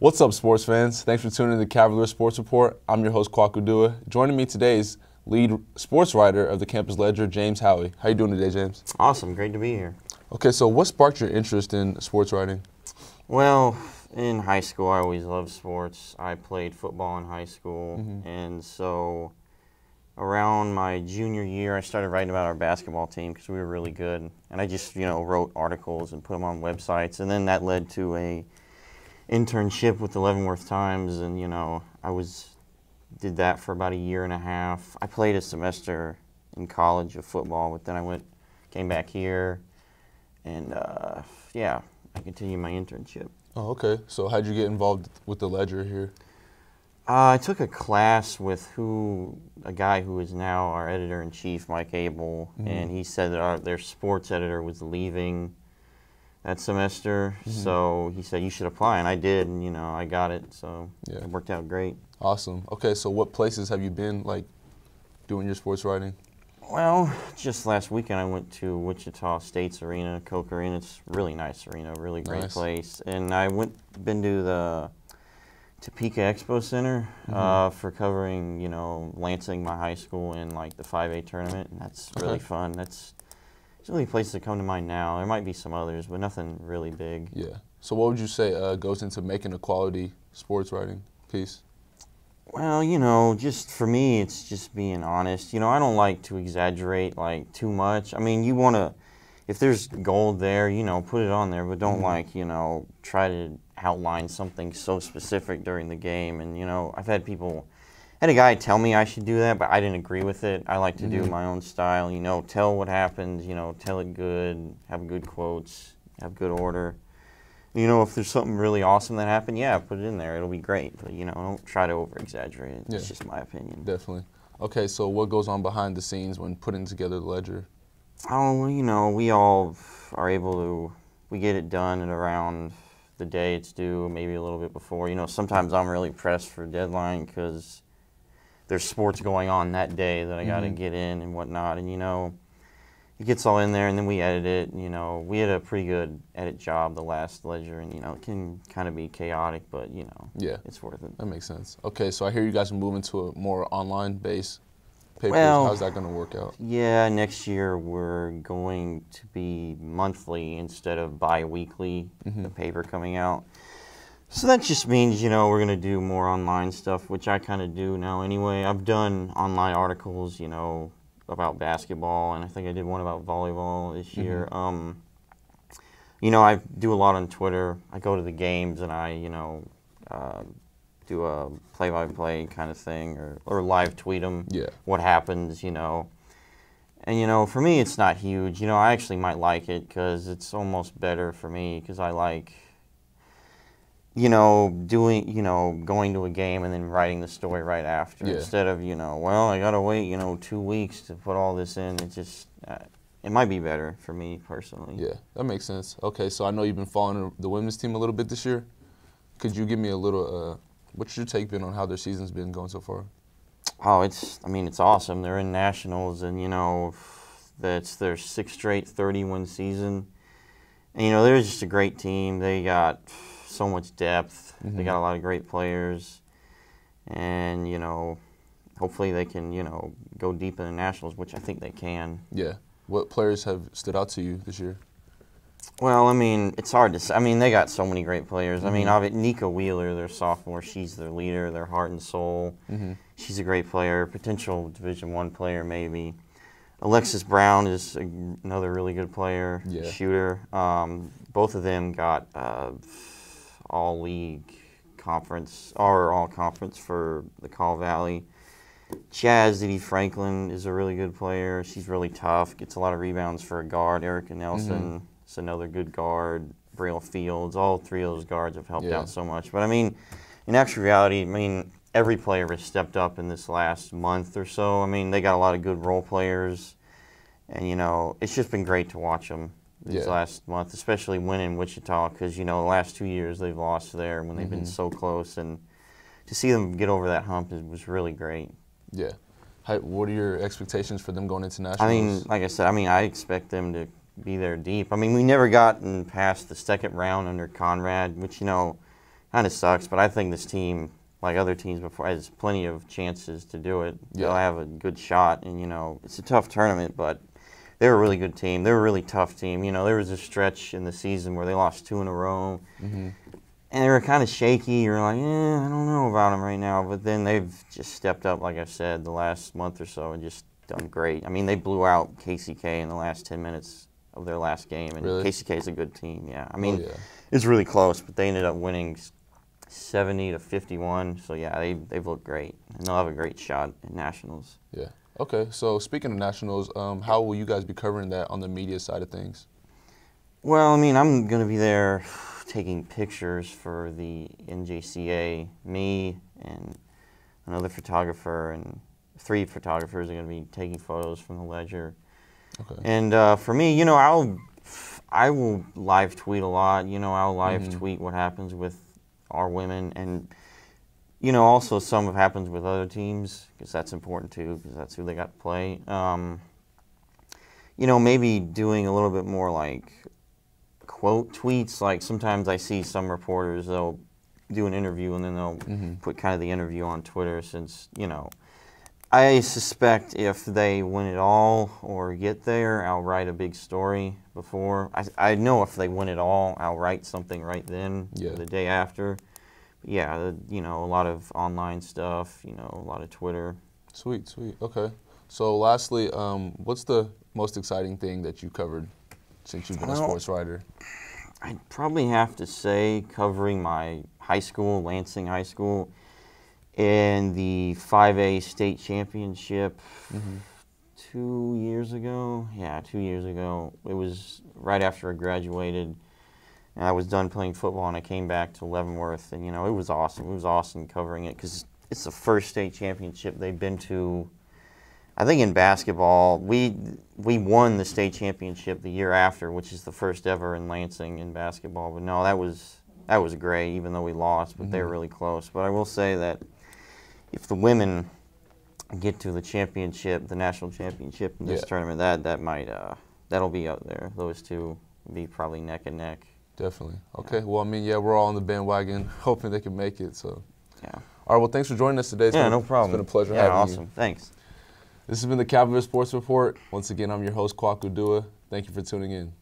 What's up, sports fans? Thanks for tuning in to the Cavalier Sports Report. I'm your host, Kwaku Duah. Joining me today is lead sports writer of the Campus Ledger, James Howey. How you doing today, James? Awesome. Great to be here. Okay, so what sparked your interest in sports writing? Well, in high school, I always loved sports. I played football in high school, and so around my junior year, I started writing about our basketball team because we were really good. And I just, wrote articles and put them on websites, and then that led to a internship with the Leavenworth Times, and did that for about a year and a half. I played a semester in college of football, but then I came back here, and I continued my internship. Oh, okay. So how'd you get involved with the Ledger here? I took a class with a guy who is now our editor-in-chief, Mike Abel, and he said that their sports editor was leaving that semester, so he said, you should apply, and I did, and, I got it, so it worked out great. Awesome. Okay, so what places have you been, doing your sports writing? Well, just last weekend I went to Wichita State's arena, Coke Arena. It's a really nice arena, really great place. And I been to the Topeka Expo Center for covering, Lansing, my high school, in the 5A tournament, and that's really fun. It's really places that come to mind now. There might be some others, but nothing really big. Yeah. So what would you say goes into making a quality sports writing piece? Well, just for me, it's just being honest. I don't like to exaggerate too much. I mean, if there's gold there, put it on there, but don't try to outline something so specific during the game. And, I've had a guy tell me I should do that, but I didn't agree with it. I like to do my own style, tell what happened, tell it good, have good quotes, have good order. If there's something really awesome that happened, put it in there. It'll be great. But, don't try to over-exaggerate it. It's just my opinion. Definitely. Okay, so what goes on behind the scenes when putting together the Ledger? Oh, we all are able to, we get it done at around the day it's due, maybe a little bit before. Sometimes I'm really pressed for a deadline because there's sports going on that day that I got to get in and whatnot. And, it gets all in there, and then we edit it. We had a pretty good edit job the last Ledger, and, it can kind of be chaotic, but, it's worth it. That makes sense. Okay, so I hear you guys are moving to a more online-based papers. Well, how's that going to work out? Yeah, next year we're going to be monthly instead of bi-weekly, the paper coming out. So that just means, we're going to do more online stuff, which I kind of do now anyway. I've done online articles, about basketball, and I think I did one about volleyball this year. I do a lot on Twitter. I go to the games and I, do a play-by-play kind of thing, or live tweet them what happens, And, for me, it's not huge. I actually might like it because it's almost better for me because I like, going to a game and then writing the story right after instead of, well, I got to wait, 2 weeks to put all this in. It just, it might be better for me personally. Yeah, that makes sense. Okay, so I know you've been following the women's team a little bit this year. Could you give me a little, what's your take been on how their season's been going so far? Oh, it's awesome. They're in nationals, and, that's their 6th straight 30-win season. And, they're just a great team. They got so much depth. They got a lot of great players. And, hopefully they can, go deep in the nationals, which I think they can. Yeah. What players have stood out to you this year? Well, it's hard to say. They got so many great players. Nika Wheeler, their sophomore, she's their leader, their heart and soul. She's a great player, potential Division I player maybe. Alexis Brown is another really good player, shooter. Both of them got all-league conference, or all-conference for the Call Valley. Chaz Diddy Franklin is a really good player. She's really tough, gets a lot of rebounds for a guard. Erica Nelson is another good guard. Braille Fields, all 3 of those guards have helped out so much. But, in actual reality, every player has stepped up in this last month or so. They got a lot of good role players. And, it's just been great to watch them this last month, especially winning Wichita because, the last 2 years they've lost there when they've been so close. And to see them get over that hump was really great. Yeah. What are your expectations for them going into nationals? Like I said, I expect them to be there deep. We never gotten past the second round under Conrad, which, kind of sucks, but I think this team, like other teams before, has plenty of chances to do it. Yeah. They'll have a good shot, and, you know, it's a tough tournament, but they're a really good team. They're a really tough team. You know, there was a stretch in the season where they lost 2 in a row, and they were kind of shaky. You're like, I don't know about them right now, but then they've just stepped up, like I said, the last month or so and just done great. I mean, they blew out KCK in the last 10 minutes of their last game, and Really? KCK is a good team, yeah. I mean, yeah. it's really close, but they ended up winning 70-51. So yeah, they've looked great, and they'll have a great shot at nationals. Yeah. Okay. So speaking of nationals, how will you guys be covering that on the media side of things? Well, I mean, I'm going to be there taking pictures for the NJCA. Me and another photographer and 3 photographers are going to be taking photos from the Ledger. Okay. And for me, you know, I will live tweet a lot. You know, I'll live tweet what happens with our women, and, you know, also some of what happens with other teams, because that's important too, because that's who they got to play. You know, maybe doing a little bit more like quote tweets. Like sometimes I see some reporters, they'll do an interview and then they'll put kind of the interview on Twitter, since, you know, I suspect if they win it all or get there, I'll write a big story before. I know if they win it all, I'll write something right then, the day after. But yeah, you know, a lot of online stuff, you know, a lot of Twitter. Sweet, sweet. Okay. So lastly, what's the most exciting thing that you covered since you've been a sports writer? I'd probably have to say covering my high school, Lansing High School, and the 5A state championship 2 years ago. Yeah, 2 years ago. It was right after I graduated, and I was done playing football, and I came back to Leavenworth, and, you know, it was awesome. It was awesome covering it, because it's the first state championship they've been to. I think in basketball, we won the state championship the year after, which is the first ever in Lansing in basketball. But no, that was great, even though we lost, but they were really close. But I will say that if the women get to the championship, the national championship in this tournament, that might that'll be up there. Those two will be probably neck and neck. Definitely. Okay. Well, I mean, yeah, we're all on the bandwagon, hoping they can make it. So. Yeah. All right. Well, thanks for joining us today. No problem. It's been a pleasure having you. Awesome. Thanks. This has been the Cavalier Sports Report. Once again, I'm your host, Kwaku Duah. Thank you for tuning in.